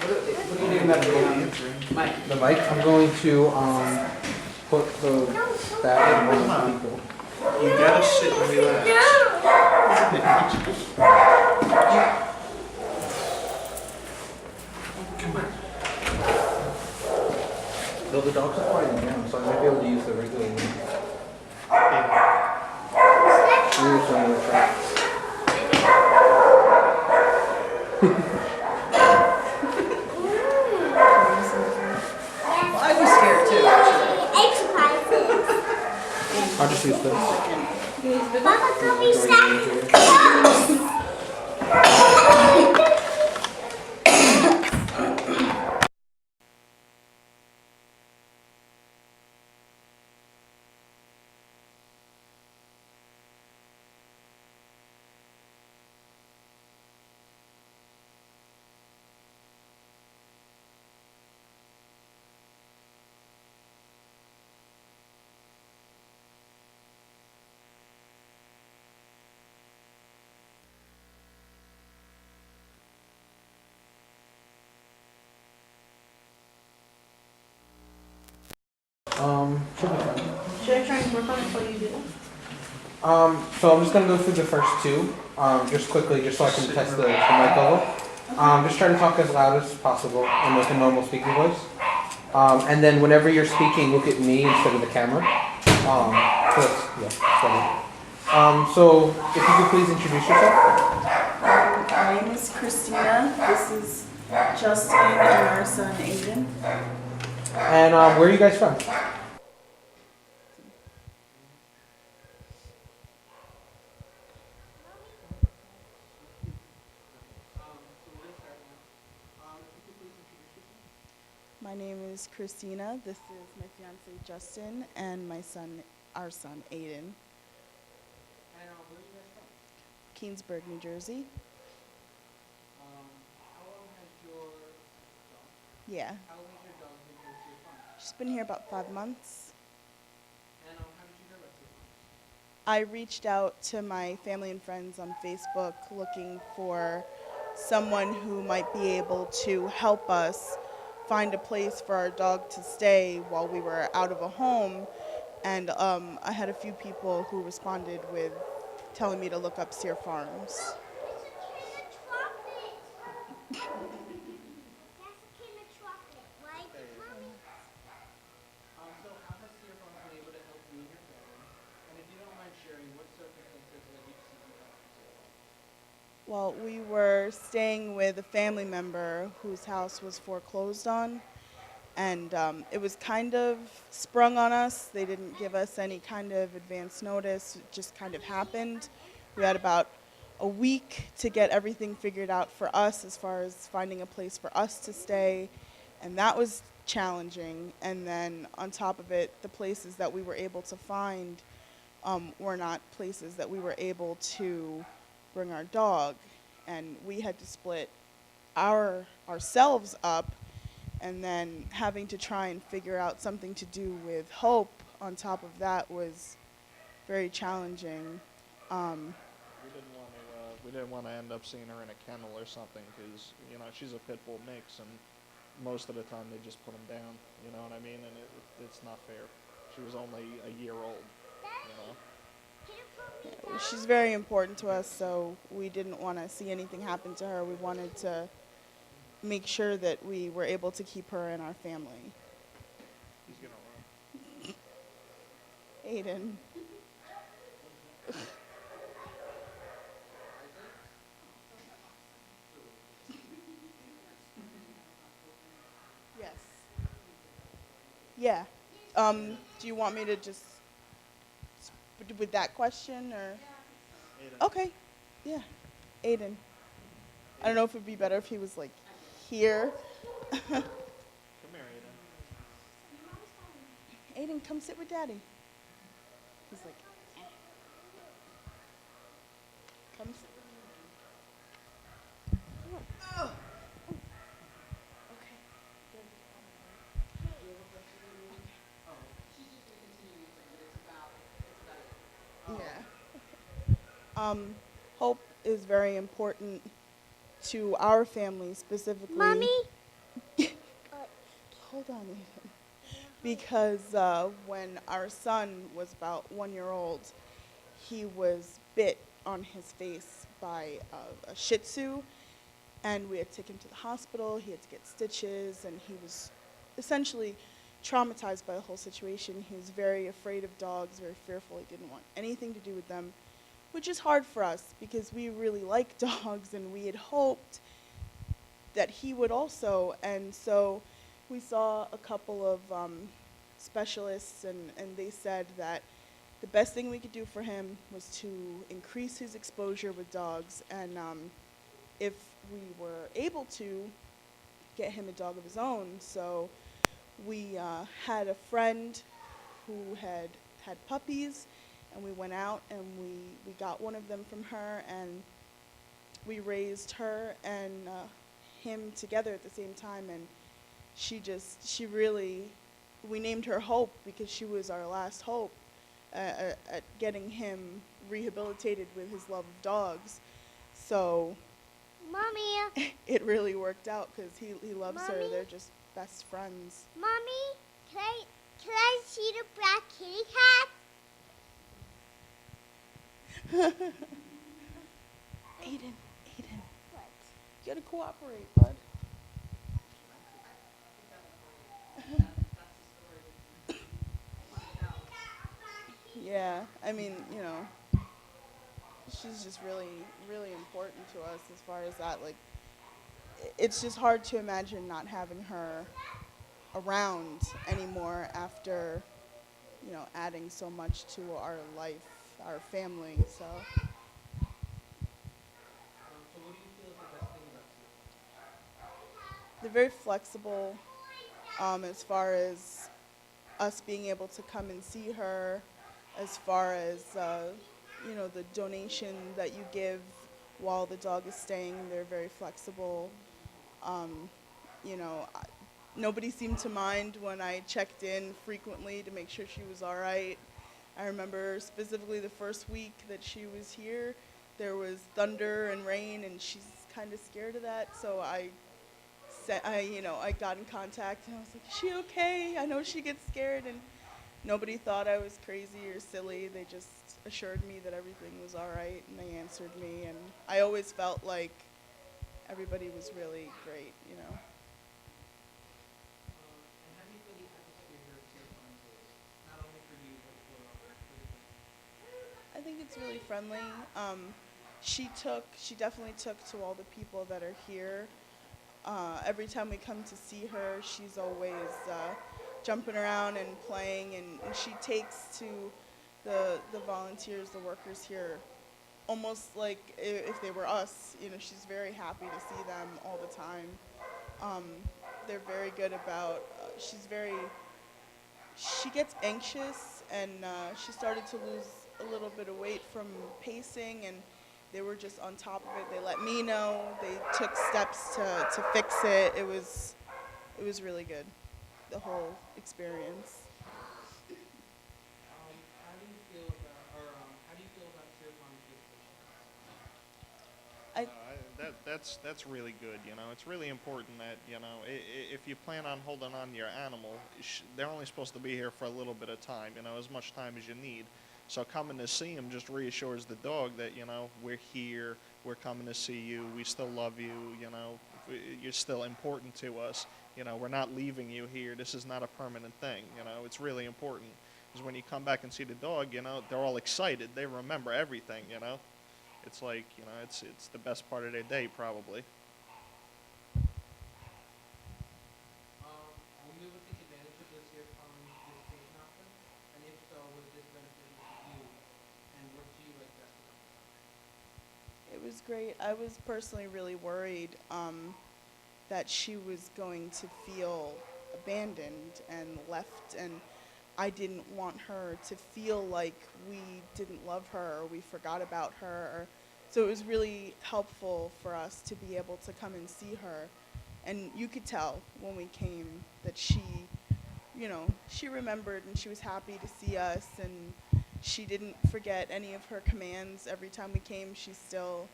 What are you doing that the mic? I'm going to put that in one of the people. You gotta sit and relax. Come on. Though the dogs are quieting down, so I might be able to use the regular one. Use some of the tracks. Well, I was scared too, actually. I'll just use this. Mama, can we stop? Should be fine. Should I try and work on it while you do that? So I'm just gonna go through the first two, just quickly, just so I can test the mic level. Just try to talk as loud as possible and with a normal speaking voice. And then whenever you're speaking, look at me instead of the camera. So that's, yeah, steady. So if you could please introduce yourself. My name is Christina. This is Justin and our son Aiden. And where are you guys from? My name is Christina. This is my fiance Justin and my son, our son Aiden. And where are you guys from? Keensburg, New Jersey. How long has your dog? Yeah. How long has your dog been here with your farm? She's been here about 5 months. And how did you hear about your farm? I reached out to my family and friends on Facebook looking for someone who might be able to help us find a place for our dog to stay while we were out of a home. And I had a few people who responded with telling me to look up Sear Farms. So how has Sear Farms been able to help you and your family? And if you don't mind sharing, what circumstances led you to seek help from Sear Farms? Well, we were staying with a family member whose house was foreclosed on, and it was kind of sprung on us. They didn't give us any kind of advance notice. It just kind of happened. We had about a week to get everything figured out for us as far as finding a place for us to stay, and that was challenging. And then on top of it, the places that we were able to find were not places that we were able to bring our dog, and we had to split ourselves up, and then having to try and figure out something to do with Hope on top of that was very challenging. We didn't want to end up seeing her in a kennel or something because, you know, she's a pit bull mix, and most of the time they just put them down, you know what I mean? And it's not fair. She was only a year old, you know? Yeah, she's very important to us, so we didn't want to see anything happen to her. We wanted to make sure that we were able to keep her in our family. He's gonna run. Aiden. Yes. Yeah. Do you want me to just with that question or? Aiden. Okay. Yeah. Aiden. I don't know if it'd be better if he was like here. Come here, Aiden. Aiden, come sit with Daddy. He's like, eh. Come sit with me. Come on. Oh. Okay. Yeah. Hope is very important to our family specifically. Mommy? hold on, Aiden. Because when our son was about 1 year old, he was bit on his face by a Shih Tzu, and we had to take him to the hospital. He had to get stitches, and he was essentially traumatized by the whole situation. He was very afraid of dogs, very fearful. He didn't want anything to do with them, which is hard for us because we really like dogs, and we had hoped that he would also. And so we saw a couple of specialists, and they said that the best thing we could do for him was to increase his exposure with dogs, and if we were able to, get him a dog of his own. So we had a friend who had puppies, and we went out and we got one of them from her, and we raised her and him together at the same time. And she really, we named her Hope because she was our last hope at getting him rehabilitated with his love of dogs. So Mommy, it really worked out because he loves her. Mommy? They're just best friends. Mommy, can I see the black kitty cat? Aiden, What? you gotta cooperate, bud. Yeah, I mean, she's just really, really important to us as far as that. Like, it's just hard to imagine not having her around anymore after, adding so much to our life, our family. So So what do you feel is the best thing about they're very flexible as far as us being able to come and see her, as far as the donation that you give while the dog is staying. They're very flexible. Nobody seemed to mind when I checked in frequently to make sure she was all right. I remember specifically the first week that she was here, there was thunder and rain, and she's kind of scared of that. So I got in contact, and I was like, "Is she okay? I know she gets scared." And nobody thought I was crazy or silly. They just assured me that everything was all right, and they answered me. And I always felt like everybody was really great. And how do you feel the atmosphere here at Cedar Pines is? Not only for you, but for the I think it's really friendly. She definitely took to all the people that are here. Every time we come to see her, she's always jumping around and playing, and she takes to the volunteers, the workers here, almost like if they were us. She's very happy to see them all the time. They're very good about, she gets anxious, and she started to lose a little bit of weight from pacing, and they were just on top of it. They let me know. They took steps to fix it. It was really good, the whole experience. how do you feel about Cedar Pines Gas Station? That's really good. It's really important that if you plan on holding on to your animal, they're only supposed to be here for a little bit of time. As much time as you need. So coming to see him just reassures the dog that we're here, we're coming to see you, we still love you. You're still important to us. We're not leaving you here. This is not a permanent thing. It's really important because when you come back and see the dog, they're all excited. They remember everything. It's like it's the best part of their day probably. Will you ever take advantage of this Cedar Pines visitation option? And if so, was this beneficial to you? And what do you like best about this? It was great. I was personally really worried that she was going to feel abandoned and left, and I didn't want her to feel like we didn't love her or we forgot about her. So it was really helpful for us to be able to come and see her. And you could tell when we came that she remembered, and she was happy to see us, and she didn't forget any of her commands. Every time we came, she still,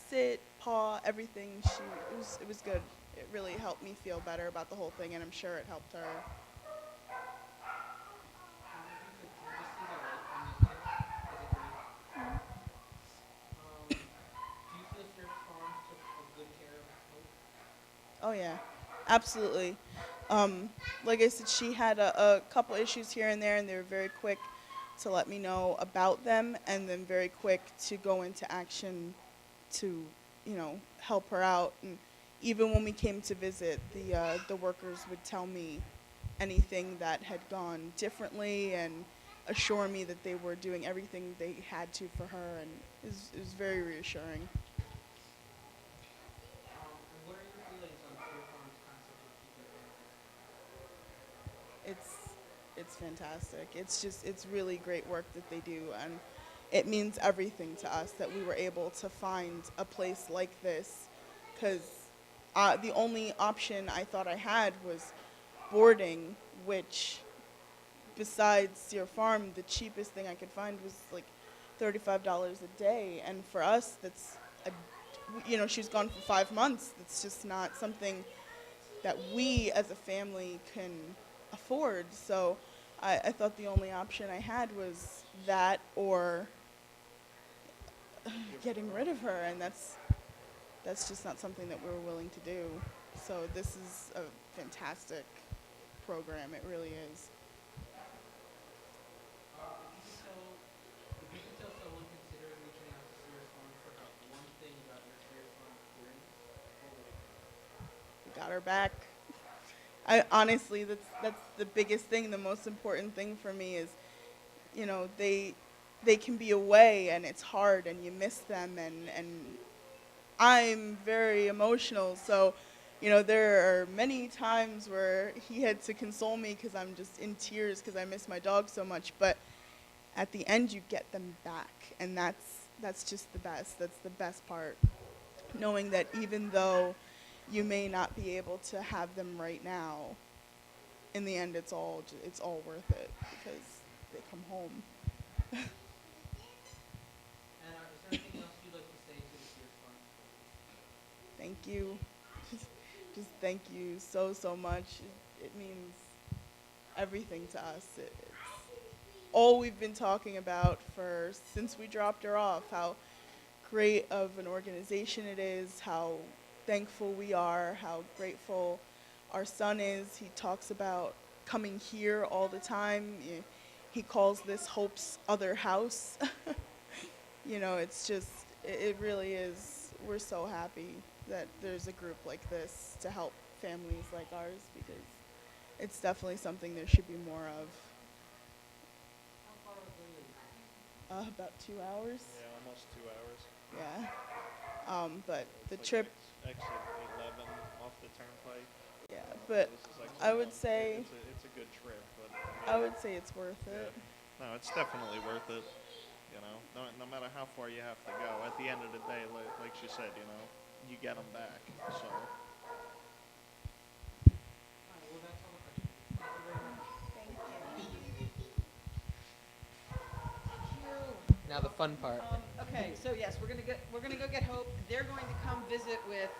sit, paw, everything. It was good. it really helped me feel better about the whole thing, and I'm sure it helped her. Oh yeah, absolutely. Like I said, she had a couple issues here and there, and they were very quick to let me know about them, and then very quick to go into action to, help her out. And even when we came to visit, the workers would tell me anything that had gone differently and assure me that they were doing everything they had to for her, and it was very reassuring. What are your feelings on Pure Farm's concept of keeping It's fantastic. It's really great work that they do, and it means everything to us that we were able to find a place like this, because the only option I thought I had was boarding, which besides Sear Farm, the cheapest thing I could find was like $35 a day, and for us, she's gone for 5 months. That's just not something that we as a family can afford. So I thought the only option I had was that or getting rid of her, and that's just not something that we were willing to do. So this is a fantastic program. It really is. If you could tell someone considering reaching out to Sears Farm for help, one thing about your Sears Farm experience, what would it be? We got her back. I honestly, that's the biggest thing. The most important thing for me is, they can be away and it's hard and you miss them, and I'm very emotional. So, there are many times where he had to console me because I'm just in tears because I miss my dog so much. But at the end, you get them back, and that's just the best. That's the best part, knowing that even though you may not be able to have them right now, in the end, it's all worth it because they come home. And is there anything else you'd like to say to the Sears Farm? Thank you. Just thank you so much. It means everything to us. It's all we've been talking about since we dropped her off, how great of an organization it is, how thankful we are, how grateful our son is. He talks about coming here all the time. He calls this Hope's other house. It's just, it really is. We're so happy that there's a group like this to help families like ours, because it's definitely something there should be more of. How far away is it? About 2 hours. Yeah, almost 2 hours. Yeah. But the It's trip, like exit 11 off the turnpike. yeah, but This is like I would say, it's a good trip, but I would say it's worth it. no, it's definitely worth it. No matter how far you have to go, at the end of the day, like she said, you get them back. So. Alright, well, that's all the questions. Thank you very much. Thank you. Now the fun part. Okay, so yes, we're gonna go get Hope. They're going to come visit with